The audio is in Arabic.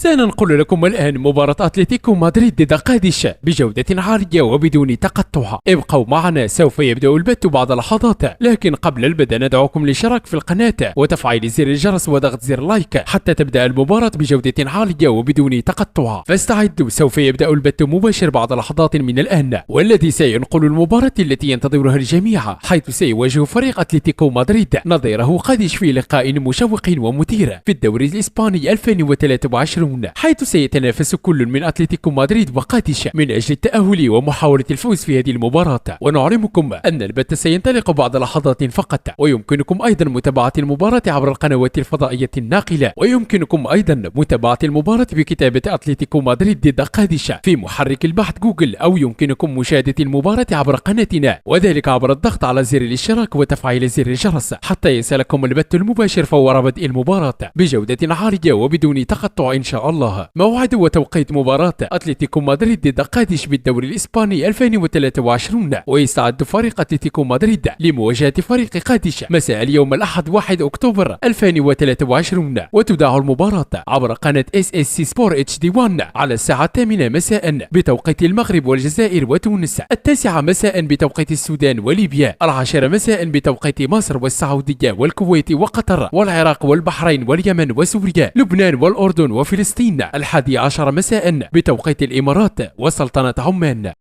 سننقل لكم الآن مباراة أتلتيكو مدريد ضد قادش بجودة عالية وبدون تقطع. ابقوا معنا، سوف يبدأ البث بعد لحظات، لكن قبل البدء ندعوكم للاشتراك في القناة وتفعيل زر الجرس وضغط زر لايك حتى تبدأ المباراة بجودة عالية وبدون تقطع. فاستعدوا، سوف يبدأ البث مباشر بعد لحظات من الآن، والذي سينقل المباراة التي ينتظرها الجميع، حيث سيواجه فريق أتلتيكو مدريد نظيره قادش في لقاء مشوق ومثير في الدوري الإسباني 2023، حيث سيتنافس كل من أتلتيكو مدريد وقادش من أجل التأهل ومحاولة الفوز في هذه المباراة. ونعلمكم أن البث سينطلق بعد لحظات فقط، ويمكنكم أيضا متابعة المباراة عبر القنوات الفضائية الناقلة، ويمكنكم أيضا متابعة المباراة بكتابة أتلتيكو مدريد ضد قادش في محرك البحث جوجل، أو يمكنكم مشاهدة المباراة عبر قناتنا، وذلك عبر الضغط على زر الاشتراك وتفعيل زر الجرس حتى يصلكم البث المباشر فور بدء المباراة بجودة عالية وبدون تقطع إن شاء الله. موعد وتوقيت مباراة أتلتيكو مدريد ضد قادش بالدوري الإسباني 2023، ويستعد فريق أتلتيكو مدريد لمواجهة فريق قادش مساء اليوم الأحد 1 أكتوبر 2023، وتذاع المباراة عبر قناة SSC Sport HD1 على الساعة 8 مساء بتوقيت المغرب والجزائر وتونس، 9 مساء بتوقيت السودان وليبيا، 10 مساء بتوقيت مصر والسعودية والكويت وقطر والعراق والبحرين واليمن وسوريا لبنان والأردن وفلسطين، 11 مساء بتوقيت الإمارات وسلطنة عمان.